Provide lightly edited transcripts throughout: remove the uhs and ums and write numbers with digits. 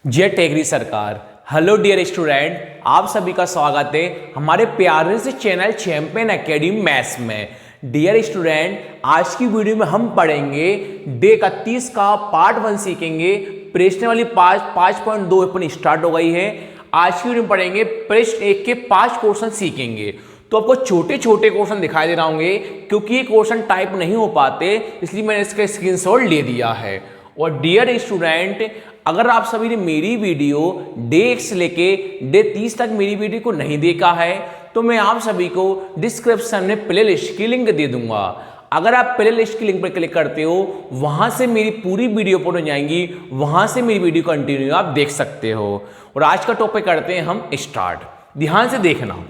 जय टेकरी सरकार। Hello dear student, आप सभी का स्वागत है हमारे प्यारे से चैनल चैंपियन एकेडमी मैथ्स में। डियर स्टूडेंट, आज की वीडियो में हम पढ़ेंगे डे 31 का पार्ट 1 सीखेंगे। प्रश्न वाली 5.2 अपन स्टार्ट हो गई है। आज की वीडियो में पढ़ेंगे प्रश्न 1 के 5 क्वेश्चन सीखेंगे। तो आपको छोटे छोटे क्वेश्चन दिखाई दे रहे होंगे, क्योंकि ये क्वेश्चन टाइप नहीं हो पाते, इसलिए मैंने इसका स्क्रीनशॉट ले दिया है। और डियर स्टूडेंट, अगर आप सभी ने मेरी वीडियो डे 1 से लेके डे 30 तक मेरी वीडियो को नहीं देखा है, तो मैं आप सभी को डिस्क्रिप्शन में प्लेलिस्ट की लिंक दे दूंगा। अगर आप प्लेलिस्ट की लिंक पर क्लिक करते हो, वहां से मेरी पूरी वीडियो अपलोड हो जाएंगी, वहां से मेरी वीडियो कंटिन्यू आप देख सकते हो। और आज का टॉपिक करते हैं हम स्टार्ट। ध्यान से देखना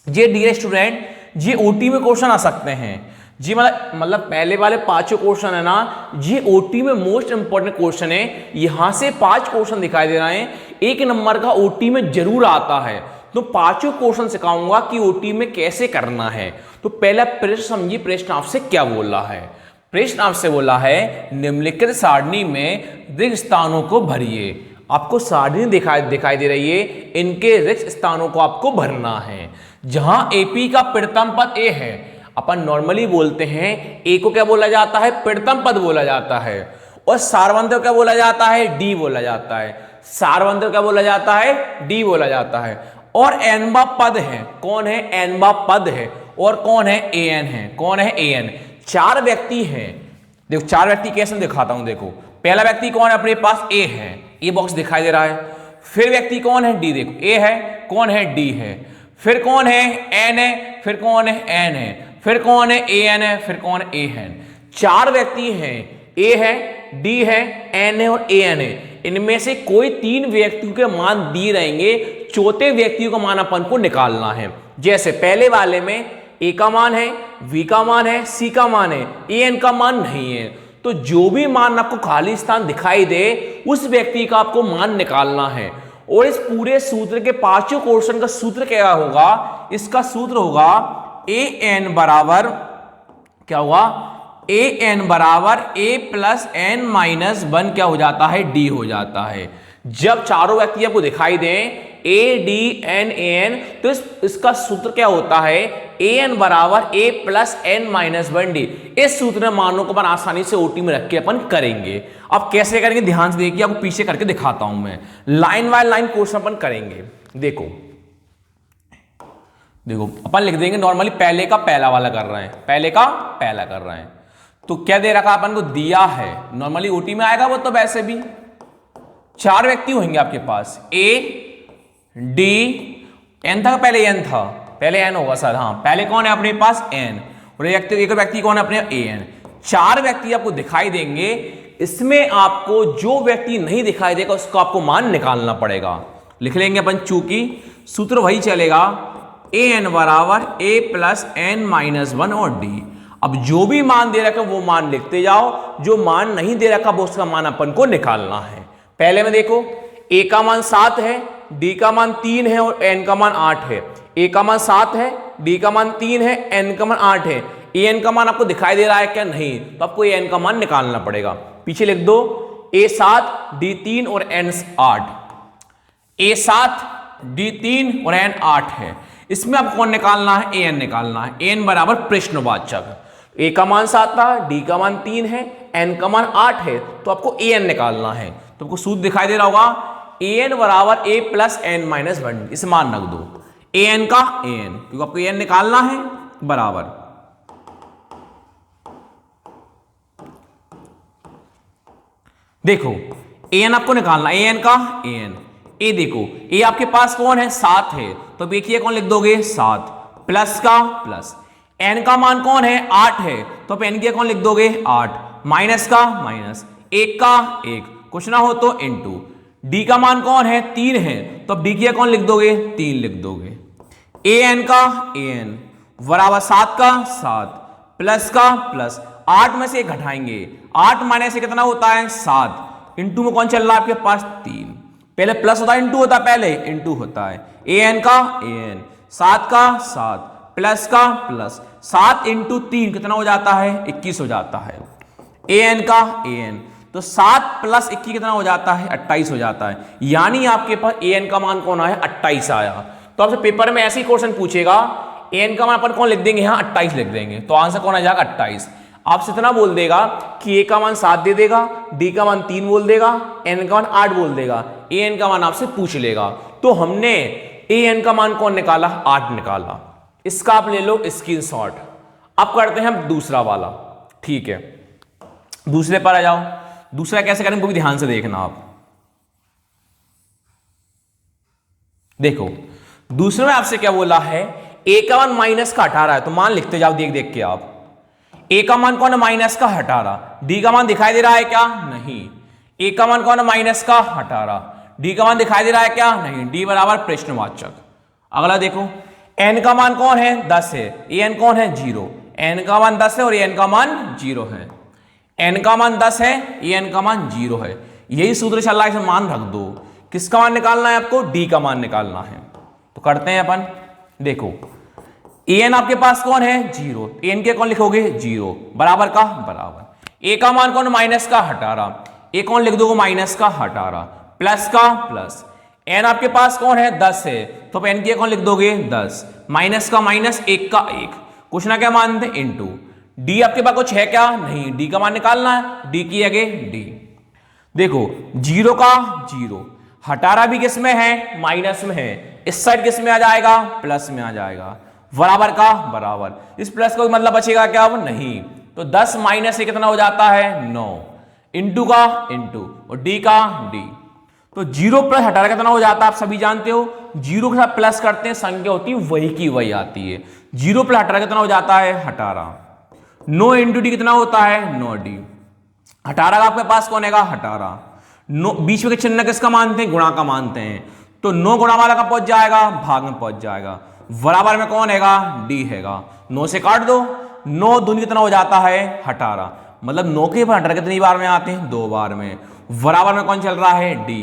जी डियर स्टूडेंट, जी ओटी में क्वेश्चन आ सकते हैं जी। मतलब पहले वाले 5 क्वेश्चन है ना जी, ओटी में मोस्ट इंपॉर्टेंट क्वेश्चन है। यहां से 5 क्वेश्चन दिखाई दे रहे हैं, 1 नंबर का ओटी में जरूर आता है। तो 5 क्वेश्चन सिखाऊंगा कि ओटी में कैसे करना है। तो पहला प्रश्न समझिए, प्रश्न आपसे क्या बोल रहा है। प्रश्न आपसे बोला है निम्नलिखित सारणी में रिक्त स्थानों को भरिए। आपको सारणी दिखाई दे रही है, इनके रिक्त स्थानों को आपको भरना है। जहां एपी का प्रथम पद ए है, अपन नॉर्मली बोलते हैं ए को क्या बोला जाता है, प्रथम पद बोला जाता है। और सारवंत क्या बोला जाता है, डी बोला जाता है। सारवंत क्या बोला जाता है, डी बोला जाता है। और एनवा पद है, कौन है, एनवा पद है। और कौन है, एन है। कौन है, एन। 4 व्यक्ति हैं। देखो 4 व्यक्ति कैसे दिखाता हूं। देखो पहला व्यक्ति कौन है, अपने पास ए है, ए बॉक्स दिखाई दे रहा है। फिर व्यक्ति कौन है, डी। देखो ए है, कौन है, डी है। फिर कौन है, एन है। फिर कौन है, एन है। फिर कौन है, ए एन है। फिर कौन है, ए एन। 4 व्यक्ति हैं, ए है, डी है, एन है और ए एन है। इनमें से कोई 3 व्यक्तियों के मान दिए रहेंगे, चौथे व्यक्तियों का मान अपन को निकालना है। जैसे पहले वाले में ए का मान है, वी का मान है, सी का मान है, ए एन का मान नहीं है। तो जो भी मान आपको खाली स्थान दिखाई दे, उस व्यक्ति का आपको मान निकालना है। और इस पूरे सूत्र के 5 क्वेश्चन का सूत्र क्या होगा, इसका सूत्र होगा ए एन बराबर क्या होगा, ए एन बराबर ए प्लस एन माइनस 1 क्या हो जाता है, डी हो जाता है। जब चारों व्यक्ति आपको दिखाई दें A D N A N, तो इसका सूत्र क्या होता है, ए एन बराबर A plus N minus 1 D. इस सूत्र में मानों को अपन आसानी से ओटी में रख के अपन करेंगे। अब कैसे करेंगे, ध्यान से देखिए, आपको पीछे करके दिखाता हूं मैं। लाइन बाय लाइन क्वेश्चन अपन करेंगे। देखो अपन लिख देंगे नॉर्मली पहले का पहला वाला कर रहे हैं, पहले का पहला कर रहे हैं। तो क्या दे रखा अपन को, दिया है, नॉर्मली ओटी में आएगा वो। तो वैसे भी 4 व्यक्ति होंगे आपके पास, ए डी एन था, पहले एन था, पहले एन होगा सर। हाँ, पहले कौन है अपने पास, एन। और एक व्यक्ति कौन है अपने, ए एन। 4 व्यक्ति आपको दिखाई देंगे। इसमें आपको जो व्यक्ति नहीं दिखाई देगा उसका आपको मान निकालना पड़ेगा। लिख लेंगे अपन, चूंकि सूत्र वही चलेगा, ए एन बराबर ए प्लस एन माइनस 1 और डी। अब जो भी मान दे रखा वो मान लिखते जाओ, जो मान नहीं दे रखा वो उसका मान अपन को निकालना है। पहले में देखो ए का मान 7 है, डी का मान 3 है और एन का मान 8 है। ए का मान 7 है, डी का मान 3 है, एन का मान 8 है। ए एन का मान आपको दिखाई दे रहा है क्या, नहीं, तो आपको ए एन का मान निकालना पड़ेगा। पीछे लिख दो, ए 7 डी 3 और एन 8। ए 7 डी 3 और एन 8 है। इसमें आपको कौन निकालना है, ए एन निकालना है। एन बराबर प्रश्नवाचक। ए का मान 7 था, डी का मान 3 है, एन का मान 8 है, तो आपको ए एन निकालना है। तो आपको सूत्र दिखाई दे रहा होगा, ए एन बराबर ए प्लस एन माइनस 1। इसे मान रख दो, ए एन का ए एन, क्योंकि आपको ए एन निकालना है, बराबर। देखो ए एन आपको निकालना, ए एन का ए एन। ए देखो ए आपके पास कौन है, 7 है, तो देखिए कौन लिख दोगे, 7 प्लस का प्लस। एन का मान कौन है, 8 है, तो आप एन के कौन लिख दोगे, 8 माइनस का माइनस, 1 का 1, कुछ ना हो तो इनटू। डी का मान कौन है, 3 है, तो अब डी के कौन लिख दोगे, 3 लिख दोगे। ए एन का ए एन बराबर 7 का 7 प्लस का प्लस, 8 में से 1 घटाएंगे, 8 माइनस से कितना होता है, 7। इंटू में कौन चल रहा है आपके पास, 3। पहले प्लस होता है, इंटू होता है, पहले इंटू होता है। ए एन का ए एन 7 का 7 प्लस का प्लस 7 इंटू 3 कितना हो जाता है 21 हो जाता है। an का an तो 7 प्लस 21 कितना हो जाता है 28 हो जाता है। यानी आपके पास an का मान कौन आया 28 आया। तो आपसे पेपर में ऐसे ही क्वेश्चन पूछेगा an का मान अपन कौन लिख देंगे यहां 28 लिख देंगे तो आंसर कौन आ जाएगा 28। आपसे इतना बोल देगा कि a का मान 7 दे देगा, d का मान 3 बोल देगा, n का मान 8 बोल देगा, an का मान आपसे पूछ लेगा। तो हमने an का मान कौन निकाला 8 निकाला। इसका आप ले लो स्क्रीनशॉट। अब करते हैं हम दूसरा वाला। ठीक है दूसरे पर आ जाओ। दूसरा कैसे करेंगे वो भी ध्यान से देखना आप। देखो दूसरे में आपसे क्या बोला है a का मान माइनस का 18 है तो मान लिखते जाओ देख देख के आप। a का मान कौन है माइनस का 18, d का मान दिखाई दे रहा है क्या नहीं। a का मान कौन है माइनस का 18, d का मान दिखाई दे रहा है क्या नहीं। d बराबर प्रश्नवाचक। अगला देखो n का मान कौन है 10 है, an कौन है 0, n का मान 10 है और an का मान 0 है। n का मान 10 है an का मान 0 है। यही सूत्र चल रहा है, इसे मान रख दो। किसका मान निकालना है आपको d का मान निकालना है। तो करते हैं अपन। देखो an आपके पास कौन है 0, an के कौन लिखोगे 0 बराबर का बराबर। a का मान कौन माइनस का 18, a कौन लिख दोगे माइनस का 18 प्लस का प्लस। n आपके पास कौन है 10 है तो n के कौन लिख दोगे 10 माइनस का माइनस 1 का 1। कुछ ना क्या मानते इंटू। d आपके पास कुछ है क्या नहीं, d का मान निकालना है, d की आगे d। देखो 0 का 0, 18 भी किस में है माइनस में है, इस साइड किस में आ जाएगा प्लस में आ जाएगा बराबर का बराबर। इस प्लस का मतलब बचेगा क्या अब नहीं। तो 10 माइनस से कितना हो जाता है 9 इंटू का इंटू और d का d। तो 0 प्लस 18 कितना हो जाता है आप सभी जानते हो। 0 के साथ प्लस करते हैं संख्या होती है वही की वही आती है। 0 प्लस 18 कितना हो जाता है 18। 9 इंटू डी कितना होता है 9d। 18 का आपके पास कौन है 18। 9 बीच में चिन्ह किसका मानते हैं गुणा का मानते हैं। तो 9 गुणा वाला का पहुंच जाएगा भाग में पहुंच जाएगा बराबर में कौन हैगा d हैगा। 9 से काट दो, 9 दूनी कितना हो जाता है 18। मतलब 9 के 18 कितनी बार में आते हैं 2 बार में बराबर में कौन चल रहा है d।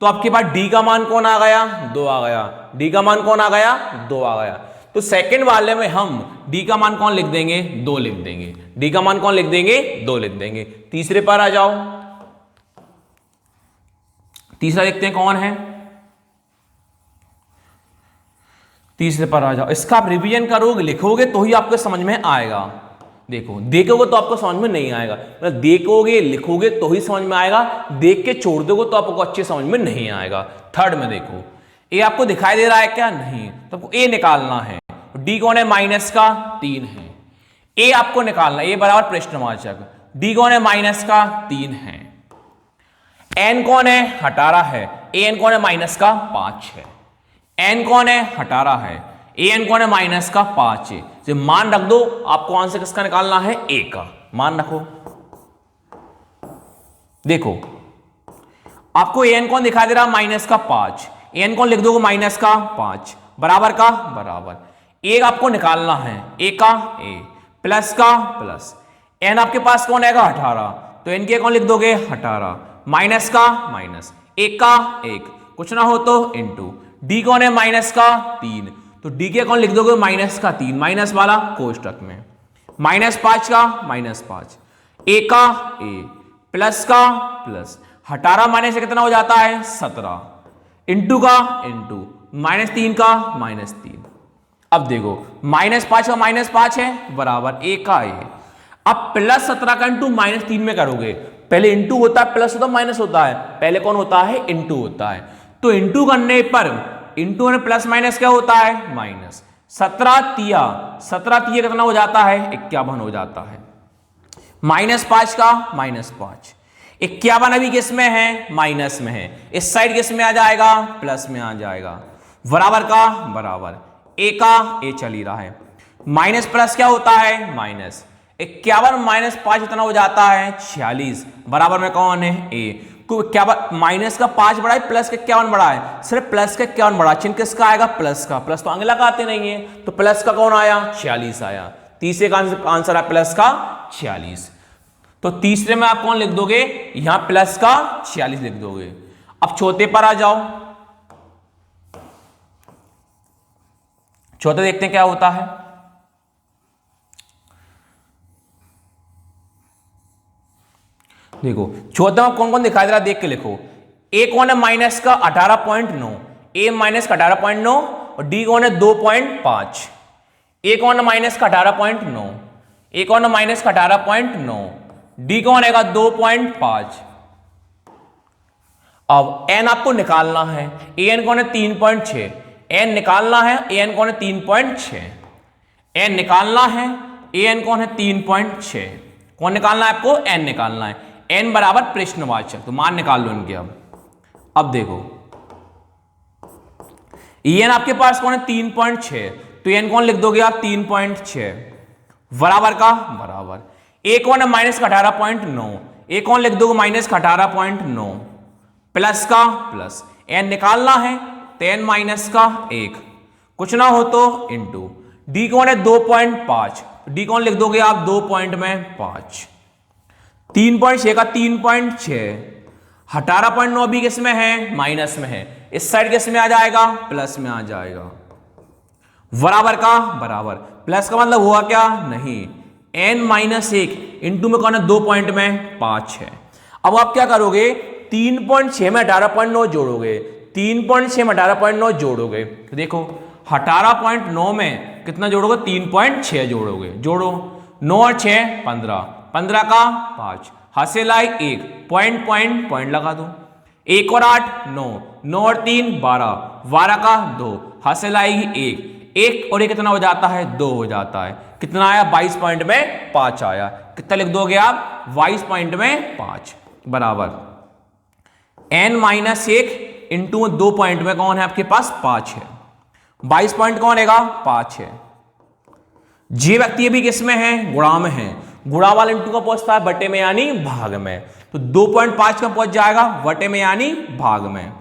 तो आपके पास d का मान कौन आ गया 2 आ गया, d का मान कौन आ गया 2 आ गया। तो सेकंड वाले में हम d का मान कौन लिख देंगे 2 लिख देंगे, d का मान कौन लिख देंगे 2 लिख देंगे। तीसरे पर आ जाओ। तीसरा देखते हैं कौन है। तीसरे पर आ जाओ। इसका आप रिवीजन करोगे लिखोगे तो ही आपको समझ में आएगा। देखो देखोगे तो आपको समझ में नहीं आएगा, मतलब देखोगे लिखोगे तो ही समझ में आएगा, देख के छोड़ दोगे तो आपको अच्छे समझ में नहीं आएगा। थर्ड में देखो ए आपको दिखाई दे रहा है क्या नहीं, तो आपको ए निकालना है। डी कौन है माइनस का 3 है, ए आपको निकालना है, ए बराबर प्रश्नवाचक। डी कौन है माइनस का 3 है। एन कौन है 18 है, ए एन कौन है माइनस का 5 है। एन कौन है 18 है, ए एन कौन है माइनस का 5 है। तो मान रख दो, आपको आंसर किसका निकालना है ए का मान रखो। देखो आपको ए एन कौन दिखाई दे रहा माइनस का 5, ए एन कौन लिख दोगे माइनस का 5 बराबर का बराबर। ए आपको निकालना है ए का ए प्लस का प्लस। एन आपके पास कौन आएगा 18, तो एन के कौन लिख दोगे 18 माइनस का माइनस, एक का एक, कुछ ना हो तो इनटू। डी कौन है माइनस का 3, तो डी के कौन लिख दोगे माइनस का 3 माइनस वाला कोष्टक में, माइनस 5 का माइनस 5, ए का ए प्लस का प्लस। 18 माइनस से कितना हो जाता है 17 इंटू का इंटू माइनस 3 का माइनस 3। अब देखो माइनस 5 का माइनस 5 है बराबर ए का ए। अब प्लस 17 का इंटू माइनस 3 में करोगे, पहले इंटू होता है प्लस होता है माइनस होता है, पहले कौन होता है इंटू होता है। तो इंटू करने पर इंटू में प्लस माइनस क्या होता है माइनस। 17 तिया कितना हो जाता है 51 हो जाता है। माइनस 5 का माइनस 5, 51 अभी किस में है माइनस में है, इस साइड किस में आ जाएगा प्लस में आ जाएगा बराबर का बराबर। ए का ए चल ही रहा है, माइनस प्लस क्या होता है माइनस। 51 माइनस 5 इतना हो जाता है 46 बराबर में कौन है ए। क्या माइनस का 5 बड़ा है प्लस का 51 बड़ा है, सिर्फ प्लस का 51 बड़ा, चिन्ह किसका आएगा प्लस का, प्लस तो आगे लगाते नहीं है, तो प्लस का कौन आया 46 आया। तीसरे का आंसर है प्लस का 46। तो तीसरे में आप कौन लिख दोगे यहां प्लस का 46 लिख दोगे। अब चौथे पर आ जाओ। चौथा देखते हैं क्या होता है। देखो चौथा कौन कौन दिखाई दे रहा है, देख के लिखो। ए कौन है माइनस का 18.9, ए माइनस का 18.9 और डी कौन है 2.5। ए कौन है माइनस का 18.9, ए कौन है माइनस का 18.9, डी कौन है 2.5। अब एन आपको निकालना है, ए एन कौन है 3.6, एन निकालना है, ए एन कौन है 3.6, एन निकालना है, ए एन कौन है 3.6, कौन निकालना है आपको, एन निकालना है। एन बराबर प्रश्नवाचक, तो मान निकाल लो इनके। अब देखो एन आपके पास कौन है 3.6, तो एन कौन लिख दोगे आप 3.6 बराबर का बराबर, ए कौन है माइनस का 18.9, ए कौन लिख दोगे माइनस का 18.9 प्लस का प्लस, एन निकालना है तो एन माइनस का 1, कुछ ना हो तो इंटू, डी कौन है 2.5, डी कौन लिख दोगे आप 2.5, 3.6 का 3.6, 18.9 अभी किस में है, माइनस में है, इस साइड किस में आ जाएगा, प्लस में आ जाएगा, बराबर का बराबर। प्लस का मतलब हुआ क्या, नहीं, n माइनस 1 इंटू में कौन है 2.5 है। अब आप क्या करोगे, 3.6 में 18.9 जोड़ोगे, 3.6 में 18.9 जोड़ोगे, तो देखो 18.9 में कितना जोड़ोगे, 3.6 जोड़ोगे, जोड़ो 9 और 6 15, 15 का 5, हासिल आई 1, पॉइंट लगा दो, 1 और 8 9, 9 और 3 12, 12 का 2, हासिल आएगी 1, 1 और 1 कितना हो जाता है, 2 हो जाता है, कितना आया 22 पॉइंट में 5 आया, कितना लिख दोगे आप 22 पॉइंट में 5 बराबर n माइनस 1 इंटू 2 पॉइंट में कौन है आपके पास 5 है, 22 पॉइंट कौन रहेगा 5 है। जी व्यक्ति भी किस में है, गुणा में है, गुणा वाला इंटू का पहुंचता है बटे में यानी भाग में, तो 2.5 का पहुंच जाएगा बटे में यानी भाग में,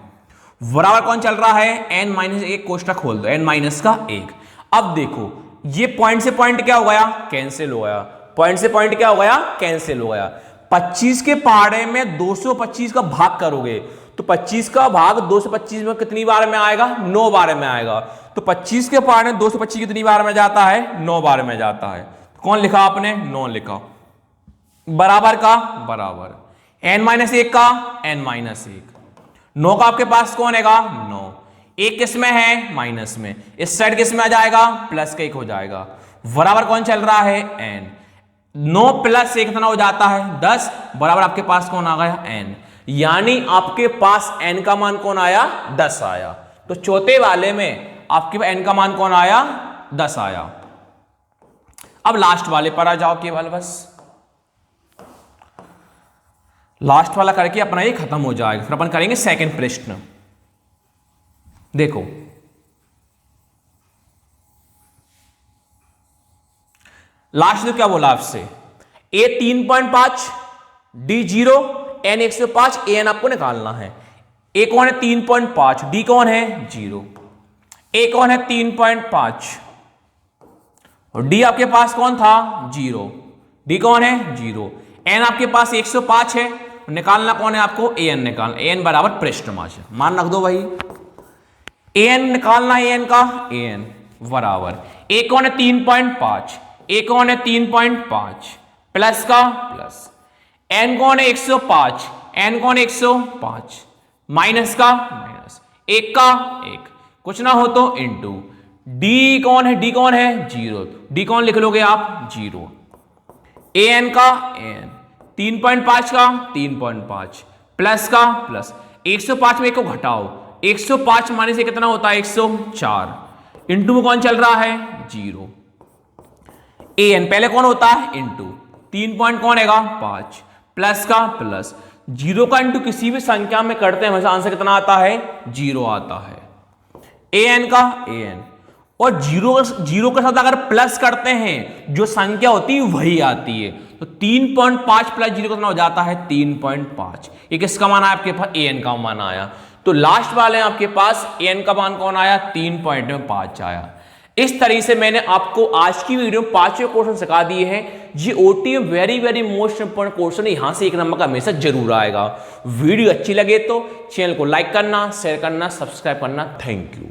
बराबर कौन चल रहा है n माइनस 1, कोष्टक खोल दो n माइनस का 1। अब देखो ये पॉइंट से पॉइंट क्या हो गया, कैंसिल हो गया, पॉइंट से पॉइंट क्या हो गया, कैंसिल हो गया। 25 के पहाड़े में 225 का भाग करोगे तो 25 का भाग 225 में कितनी बार में आएगा, 9 बार में आएगा, तो 25 के पहाड़े में 225 कितनी बार में जाता है, 9 बार में जाता है, कौन लिखा आपने 9 लिखा, बराबर का बराबर n माइनस 1 का n माइनस 1, 9 का आपके पास कौन हैगा 9, 1 किस में है माइनस में, इस साइड किस में आ जाएगा प्लस का 1 हो जाएगा, बराबर कौन चल रहा है n, 9 प्लस 1 कितना हो जाता है 10, बराबर आपके पास कौन आ गया n, यानी आपके पास n का मान कौन आया 10 आया। तो चौथे वाले में आपके पास n का मान कौन आया 10 आया। अब लास्ट वाले पर आ जाओ केवल, बस लास्ट वाला करके अपना ये खत्म हो जाएगा, फिर अपन करेंगे सेकंड प्रश्न। देखो लास्ट तो क्या बोला आपसे, a 3.5 d 0 n 105 a n आपको निकालना है, a कौन है 3.5, d कौन है 0, a कौन है 3.5 और d आपके पास कौन था 0, d कौन है 0, n आपके पास 105 है, निकालना कौन है आपको an निकालना, an बराबर प्रश्नवाचक मान रख दो भाई, an निकालना है an का, an बराबर a कौन है 3.5, a कौन है 3.5 प्लस का प्लस, n कौन है 105, n कौन है 105 माइनस का माइनस, 1 का 1, कुछ ना हो तो इंटू, d कौन है, d कौन है 0, d कौन लिख लोगे आप 0, an का an 3.5 का 3.5 प्लस का प्लस, 105 में 1 को घटाओ, 105 माने से कितना होता है 104, इंटू में कौन चल रहा है 0, an पहले कौन होता है इंटू, 3 पॉइंट कौन हैगा 5 प्लस का प्लस, 0 का इंटू किसी भी संख्या में करते हैं हमेशा आंसर कितना आता है 0 आता है, an का an, और 0 के साथ अगर प्लस करते हैं जो संख्या होती है वही आती है, तो 3.5 प्लस 0 कितना हो जाता है 3.5, ये किसका मान आया आपके पास an का मान आया। तो लास्ट वाले आपके पास an का मान कौन आया 3.5 आया। इस तरीके से मैंने आपको आज की वीडियो में 5 क्वेश्चन सिखा दिए हैं। ये ओटी में वेरी मोस्ट इंपोर्टेंट क्वेश्चन है, यहां से 1 नंबर का हमेशा जरूर आएगा। वीडियो अच्छी लगे तो चैनल को लाइक करना, शेयर करना, सब्सक्राइब करना। Thank you.